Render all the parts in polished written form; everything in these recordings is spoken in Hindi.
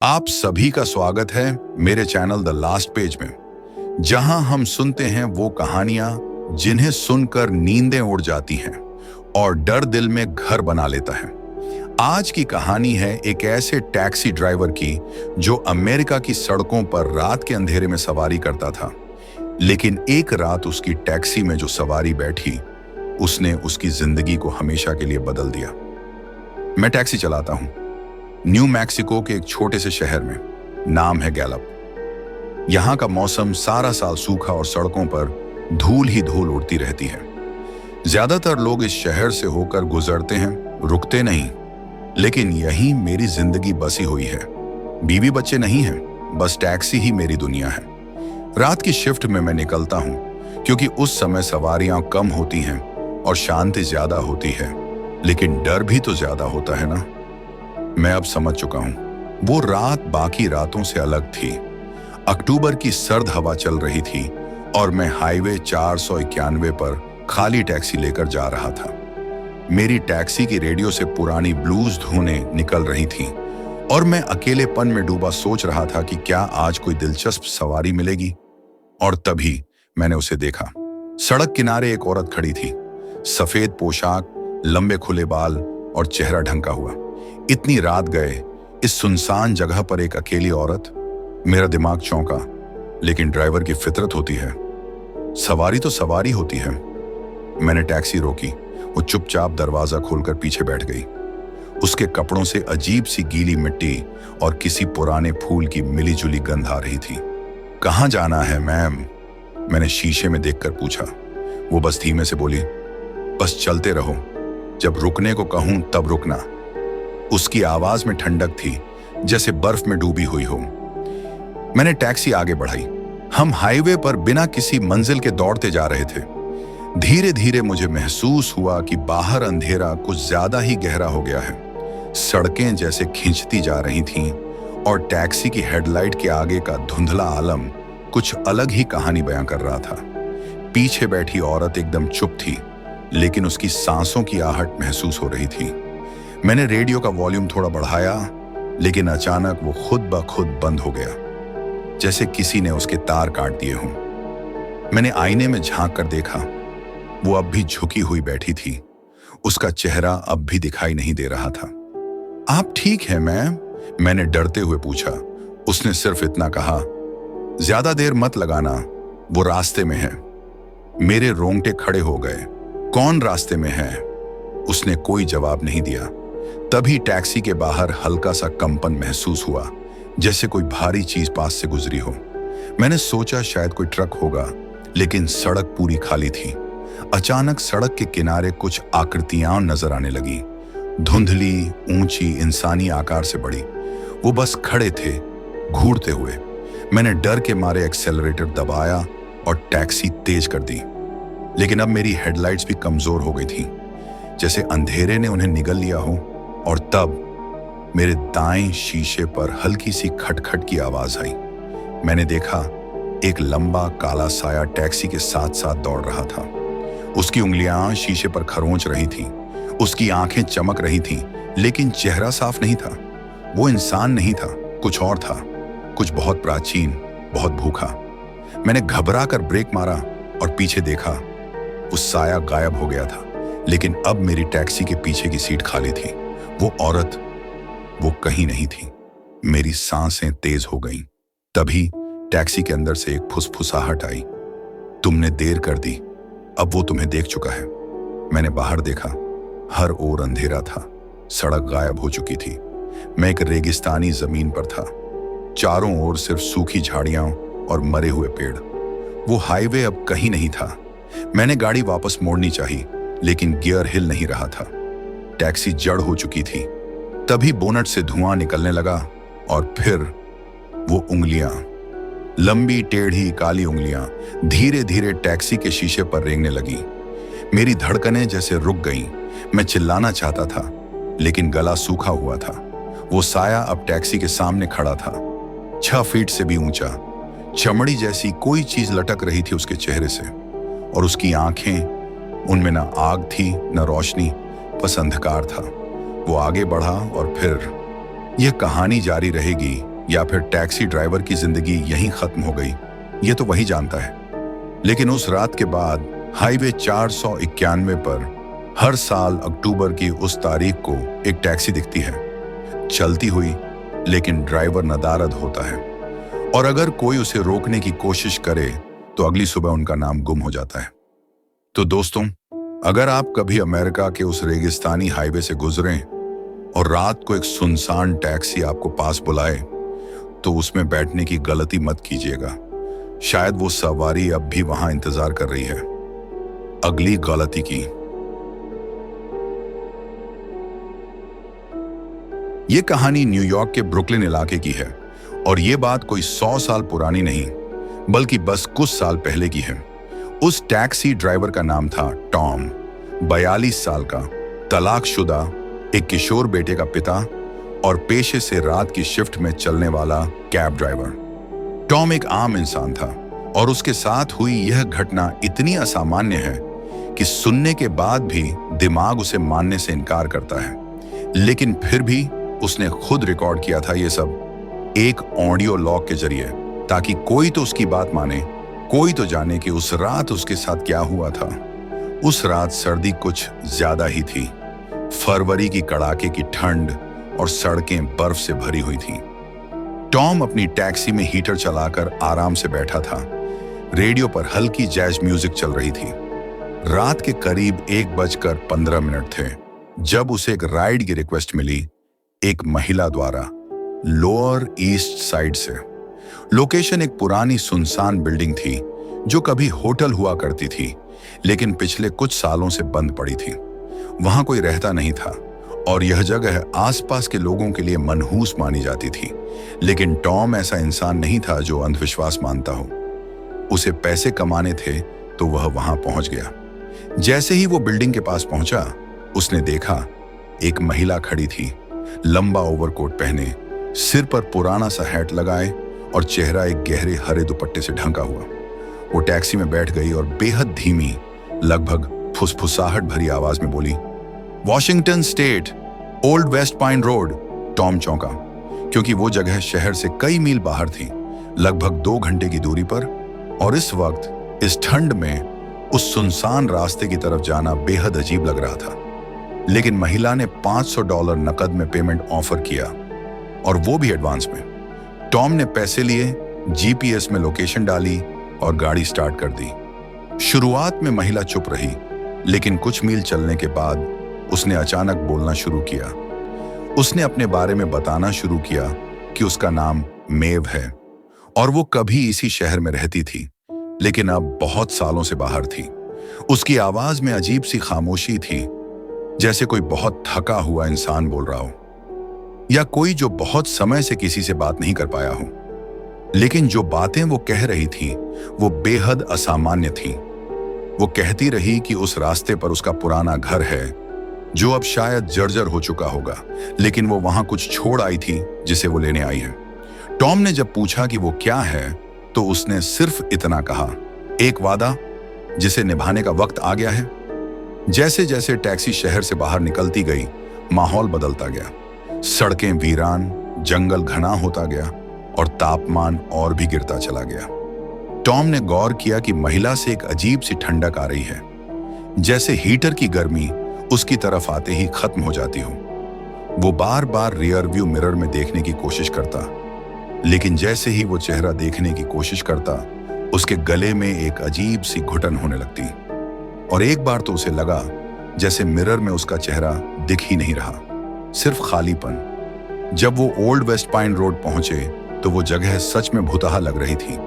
आप सभी का स्वागत है मेरे चैनल द लास्ट पेज में, जहां हम सुनते हैं वो कहानियां जिन्हें सुनकर नींदें उड़ जाती हैं और डर दिल में घर बना लेता है। आज की कहानी है एक ऐसे टैक्सी ड्राइवर की जो अमेरिका की सड़कों पर रात के अंधेरे में सवारी करता था। लेकिन एक रात उसकी टैक्सी में जो सवारी बैठी, उसने उसकी जिंदगी को हमेशा के लिए बदल दिया। मैं टैक्सी चलाता हूं न्यू मैक्सिको के एक छोटे से शहर में, नाम है गैलप। यहाँ का मौसम सारा साल सूखा और सड़कों पर धूल ही धूल उड़ती रहती है। ज्यादातर लोग इस शहर से होकर गुजरते हैं, रुकते नहीं। लेकिन यही मेरी जिंदगी बसी हुई है। बीवी बच्चे नहीं हैं, बस टैक्सी ही मेरी दुनिया है। रात की शिफ्ट में मैं निकलता हूँ क्योंकि उस समय सवारियां कम होती हैं और शांति ज्यादा होती है, लेकिन डर भी तो ज्यादा होता है ना। मैं अब समझ चुका हूं, वो रात बाकी रातों से अलग थी। अक्टूबर की सर्द हवा चल रही थी और मैं हाईवे 491 पर खाली टैक्सी लेकर जा रहा था। मेरी टैक्सी की रेडियो से पुरानी ब्लूज धुनें निकल रही थीं और मैं अकेलेपन में डूबा सोच रहा था कि क्या आज कोई दिलचस्प सवारी मिलेगी। और तभी मैंने उसे देखा। सड़क किनारे एक औरत खड़ी थी, सफेद पोशाक, लंबे खुले बाल और चेहरा ढंका हुआ। इतनी रात गए इस सुनसान जगह पर एक अकेली औरत। मेरा दिमाग चौंका, लेकिन ड्राइवर की फितरत होती है, सवारी तो सवारी होती है। मैंने टैक्सी रोकी। वो चुपचाप दरवाजा खोलकर पीछे बैठ गई। उसके कपड़ों से अजीब सी गीली मिट्टी और किसी पुराने फूल की मिलीजुली गंध आ रही थी। कहाँ जाना है मैम? मैंने शीशे में देखकर पूछा। वो बस धीमे से बोली, बस चलते रहो, जब रुकने को कहूं तब रुकना। उसकी आवाज में ठंडक थी, जैसे बर्फ में डूबी हुई हो। मैंने टैक्सी आगे बढ़ाई। हम हाईवे पर बिना किसी मंजिल के दौड़ते जा रहे थे। धीरे धीरे मुझे महसूस हुआ कि बाहर अंधेरा कुछ ज्यादा ही गहरा हो गया है। सड़कें जैसे खिंचती जा रही थीं और टैक्सी की हेडलाइट के आगे का धुंधला आलम कुछ अलग ही कहानी बयां कर रहा था। पीछे बैठी औरत एकदम चुप थी, लेकिन उसकी सांसों की आहट महसूस हो रही थी। मैंने रेडियो का वॉल्यूम थोड़ा बढ़ाया, लेकिन अचानक वो खुद ब खुद बंद हो गया, जैसे किसी ने उसके तार काट दिए हों। मैंने आईने में झांक कर देखा। वो अब भी झुकी हुई बैठी थी। उसका चेहरा अब भी दिखाई नहीं दे रहा था। आप ठीक हैं मैम? मैंने डरते हुए पूछा। उसने सिर्फ इतना कहा, ज्यादा देर मत लगाना, वो रास्ते में है। मेरे रोंगटे खड़े हो गए। कौन रास्ते में है? उसने कोई जवाब नहीं दिया। तभी टैक्सी के बाहर हल्का सा कंपन महसूस हुआ, जैसे कोई भारी चीज पास से गुजरी हो। मैंने सोचा शायद कोई ट्रक होगा, लेकिन सड़क पूरी खाली थी। अचानक सड़क के किनारे कुछ आकृतियां नजर आने लगी, धुंधली, ऊंची, इंसानी आकार से बड़ी। वो बस खड़े थे, घूरते हुए। मैंने डर के मारे एक्सेलरेटर दबाया और टैक्सी तेज कर दी, लेकिन अब मेरी हेडलाइट्स भी कमजोर हो गई थी, जैसे अंधेरे ने उन्हें निगल लिया हो। और तब मेरे दाएं शीशे पर हल्की सी खटखट की आवाज आई। मैंने देखा एक लंबा काला साया टैक्सी के साथ साथ दौड़ रहा था। उसकी उंगलियां शीशे पर खरोंच रही थीं, उसकी आंखें चमक रही थीं, लेकिन चेहरा साफ नहीं था। वो इंसान नहीं था, कुछ और था, कुछ बहुत प्राचीन, बहुत भूखा। मैंने घबरा कर ब्रेक मारा और पीछे देखा। उस साया गायब हो गया था, लेकिन अब मेरी टैक्सी के पीछे की सीट खाली थी। वो औरत, वो कहीं नहीं थी। मेरी सांसें तेज हो गईं। तभी टैक्सी के अंदर से एक फुसफुसाहट आई, तुमने देर कर दी, अब वो तुम्हें देख चुका है। मैंने बाहर देखा, हर ओर अंधेरा था, सड़क गायब हो चुकी थी। मैं एक रेगिस्तानी जमीन पर था, चारों ओर सिर्फ सूखी झाड़ियां और मरे हुए पेड़। वो हाईवे अब कहीं नहीं था। मैंने गाड़ी वापस मोड़नी चाहिए, लेकिन गियर हिल नहीं रहा था। टैक्सी जड़ हो चुकी थी। तभी बोनट से धुआं निकलने लगा और फिर वो उंगलियां, लंबी टेढ़ी काली उंगलियां धीरे धीरे टैक्सी के शीशे पर रेंगने लगी। मेरी धड़कनें जैसे रुक गईं। मैं चिल्लाना चाहता था, लेकिन गला सूखा हुआ था। वो साया अब टैक्सी के सामने खड़ा था, 6 फीट से भी ऊंचा। चमड़ी जैसी कोई चीज लटक रही थी उसके चेहरे से, और उसकी आंखें, उनमें न आग थी न रोशनी, बस अंधकार था। वो आगे बढ़ा और फिर यह कहानी जारी रहेगी या फिर टैक्सी ड्राइवर की जिंदगी यहीं खत्म हो गई, ये तो वही जानता है। लेकिन उस रात के बाद हाईवे 491 पर हर साल अक्टूबर की उस तारीख को एक टैक्सी दिखती है, चलती हुई, लेकिन ड्राइवर नदारद होता है। और अगर कोई उसे रोकने की कोशिश करे तो अगली सुबह उनका नाम गुम हो जाता है। तो दोस्तों, अगर आप कभी अमेरिका के उस रेगिस्तानी हाईवे से गुजरें और रात को एक सुनसान टैक्सी आपको पास बुलाए, तो उसमें बैठने की गलती मत कीजिएगा। शायद वो सवारी अब भी वहां इंतजार कर रही है अगली गलती की। ये कहानी न्यूयॉर्क के ब्रुकलिन इलाके की है और ये बात कोई 100 साल पुरानी नहीं, बल्कि बस कुछ साल पहले की है। उस टैक्सी ड्राइवर का नाम था टॉम, 42 साल का, तलाकशुदा, एक किशोर बेटे का पिता और पेशे से रात की शिफ्ट में चलने वाला कैब ड्राइवर। टॉम एक आम इंसान था और उसके साथ हुई यह घटना इतनी असामान्य है कि सुनने के बाद भी दिमाग उसे मानने से इनकार करता है। लेकिन फिर भी उसने खुद रिकॉर्ड किया था ये सब एक ऑडियो लॉग के जरिए, ताकि कोई तो उसकी बात माने, कोई तो जाने कि उस रात उसके साथ क्या हुआ था। उस रात सर्दी कुछ ज्यादा ही थी। फरवरी की कड़ाके की ठंड और सड़कें बर्फ से भरी हुई थीं। टॉम अपनी टैक्सी में हीटर चलाकर आराम से बैठा था। रेडियो पर हल्की जैज म्यूजिक चल रही थी। रात के करीब 1:15 थे जब उसे एक राइड की रिक्वेस्ट मिली, एक महिला द्वारा, लोअर ईस्ट साइड से। लोकेशन एक पुरानी सुनसान बिल्डिंग थी जो कभी होटल हुआ करती थी, लेकिन पिछले कुछ सालों से बंद पड़ी थी। वहां कोई रहता नहीं था और यह जगह आसपास के लोगों के लिए मनहूस मानी जाती थी। लेकिन टॉम ऐसा इंसान नहीं था जो अंधविश्वास मानता हो। उसे पैसे कमाने थे तो वह वहां पहुंच गया। जैसे ही वो बिल्डिंग के पास पहुंचा, उसने देखा एक महिला खड़ी थी, लंबा ओवरकोट पहने, सिर पर पुराना सा हैट लगाए और चेहरा एक गहरे हरे दुपट्टे से ढंका हुआ। वो टैक्सी में बैठ गई और बेहद धीमी, लगभग फुसफुसाहट भरी आवाज में बोली, Washington state, old west pine road. Tom चौंका, क्योंकि वो जगह शहर से कई मील बाहर थी, लगभग 2 घंटे की दूरी पर, और इस वक्त इस ठंड में उस सुनसान रास्ते की तरफ जाना बेहद अजीब लग रहा था। लेकिन महिला ने $500 नकद में पेमेंट ऑफर किया, और वो भी एडवांस में। टॉम ने पैसे लिए, जीपीएस में लोकेशन डाली और गाड़ी स्टार्ट कर दी। शुरुआत में महिला चुप रही, लेकिन कुछ मील चलने के बाद उसने अचानक बोलना शुरू किया। उसने अपने बारे में बताना शुरू किया कि उसका नाम मेव है और वो कभी इसी शहर में रहती थी, लेकिन अब बहुत सालों से बाहर थी। उसकी आवाज में अजीब सी खामोशी थी, जैसे कोई बहुत थका हुआ इंसान बोल रहा हो, या कोई जो बहुत समय से किसी से बात नहीं कर पाया हो। लेकिन जो बातें वो कह रही थी वो बेहद असामान्य थी। वो कहती रही कि उस रास्ते पर उसका पुराना घर है जो अब शायद जर्जर हो चुका होगा, लेकिन वो वहां कुछ छोड़ आई थी जिसे वो लेने आई है। टॉम ने जब पूछा कि वो क्या है, तो उसने सिर्फ इतना कहा, एक वादा जिसे निभाने का वक्त आ गया है। जैसे जैसे टैक्सी शहर से बाहर निकलती गई, माहौल बदलता गया। सड़कें वीरान, जंगल घना होता गया और तापमान और भी गिरता चला गया। टॉम ने गौर किया कि महिला से एक अजीब सी ठंडक आ रही है, जैसे हीटर की गर्मी उसकी तरफ आते ही खत्म हो जाती हो। वो बार बार रियर व्यू मिरर में देखने की कोशिश करता, लेकिन जैसे ही वो चेहरा देखने की कोशिश करता, उसके गले में एक अजीब सी घुटन होने लगती। और एक बार तो उसे लगा जैसे मिरर में उसका चेहरा दिख ही नहीं रहा, सिर्फ खालीपन। जब वो ओल्ड वेस्ट पाइन रोड पहुंचे तो वो जगह सच में भुतहा लग रही थी।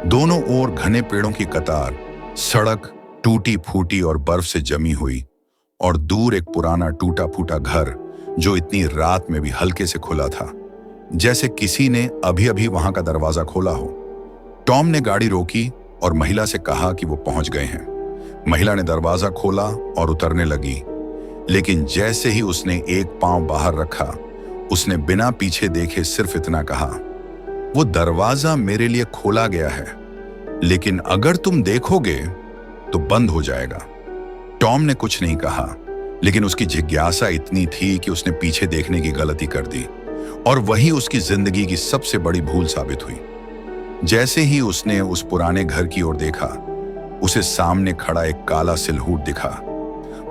दोनों ओर घने पेड़ों की कतार, सड़क टूटी फूटी और बर्फ से जमी हुई, और दूर एक पुराना टूटा फूटा घर जो इतनी रात में भी हल्के से खुला था, जैसे किसी ने अभी अभी वहां का दरवाजा खोला हो। टॉम ने गाड़ी रोकी और महिला से कहा कि वो पहुंच गए हैं। महिला ने दरवाजा खोला और उतरने लगी, लेकिन जैसे ही उसने एक पांव बाहर रखा, उसने बिना पीछे देखे सिर्फ इतना कहा, वो दरवाजा मेरे लिए खोला गया है, लेकिन अगर तुम देखोगे तो बंद हो जाएगा। टॉम ने कुछ नहीं कहा, लेकिन उसकी जिज्ञासा इतनी थी कि उसने पीछे देखने की गलती कर दी। और वही उसकी जिंदगी की सबसे बड़ी भूल साबित हुई। जैसे ही उसने उस पुराने घर की ओर देखा, उसे सामने खड़ा एक काला सिलहूट दिखा,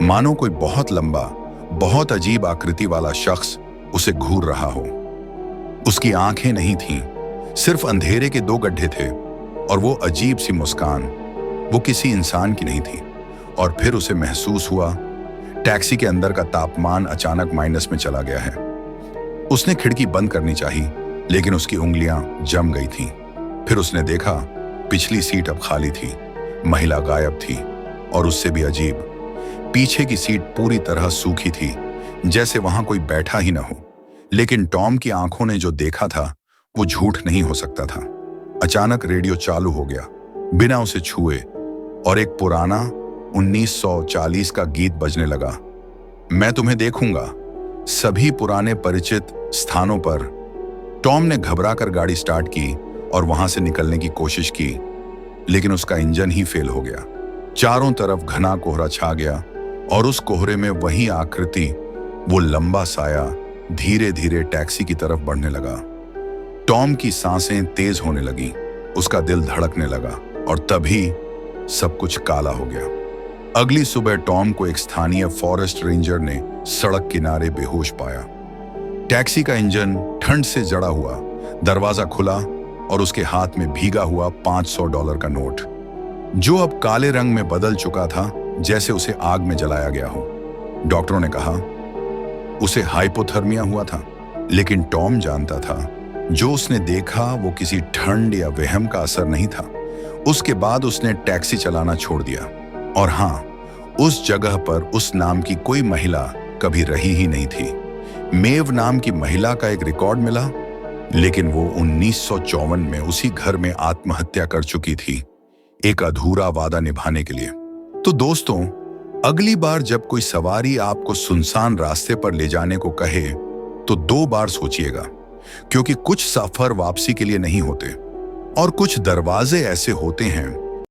मानो कोई बहुत लंबा, बहुत अजीब आकृति वाला शख्स उसे घूर रहा हो। उसकी आंखें नहीं थीं, सिर्फ अंधेरे के 2 गड्ढे थे, और वो अजीब सी मुस्कान, वो किसी इंसान की नहीं थी। और फिर उसे महसूस हुआ, टैक्सी के अंदर का तापमान अचानक माइनस में चला गया है। उसने खिड़की बंद करनी चाही, लेकिन उसकी उंगलियां जम गई थीं। फिर उसने देखा, पिछली सीट अब खाली थी, महिला गायब थी, और उससे भी अजीब, पीछे की सीट पूरी तरह सूखी थी, जैसे वहां कोई बैठा ही न हो। लेकिन टॉम की आंखों ने जो देखा था वो झूठ नहीं हो सकता था। अचानक रेडियो चालू हो गया, बिना उसे छुए, और एक पुराना 1940 का गीत बजने लगा। मैं तुम्हें देखूंगा, सभी पुराने परिचित स्थानों पर। टॉम ने घबराकर गाड़ी स्टार्ट की और वहां से निकलने की कोशिश की, लेकिन उसका इंजन ही फेल हो गया। चारों तरफ घना कोहरा छा गया, और उस कोहरे में वही आकृति, वो लंबा साया, धीरे धीरे टैक्सी की तरफ बढ़ने लगा। टॉम की सांसें तेज होने लगी, उसका दिल धड़कने लगा, और तभी सब कुछ काला हो गया। अगली सुबह टॉम को एक स्थानीय फॉरेस्ट रेंजर ने सड़क किनारे बेहोश पाया। टैक्सी का इंजन ठंड से जड़ा हुआ, दरवाजा खुला, और उसके हाथ में भीगा हुआ $500 का नोट, जो अब काले रंग में बदल चुका था, जैसे उसे आग में जलाया गया हो। डॉक्टरों ने कहा उसे हाइपोथर्मिया हुआ था, लेकिन टॉम जानता था, जो उसने देखा वो किसी ठंड या वहम का असर नहीं था। उसके बाद उसने टैक्सी चलाना छोड़ दिया, और हाँ, उस जगह पर उस नाम की कोई महिला कभी रही ही नहीं थी। मेव नाम की महिला का एक रिकॉर्ड मिला, लेकिन वो 1954 में उसी घर में आत्महत्या कर चुकी थी, एक अधूरा वादा निभाने के लिए। तो दोस्तों, अगली बार जब कोई सवारी आपको सुनसान रास्ते पर ले जाने को कहे, तो 2 बार सोचिएगा, क्योंकि कुछ सफर वापसी के लिए नहीं होते, और कुछ दरवाजे ऐसे होते हैं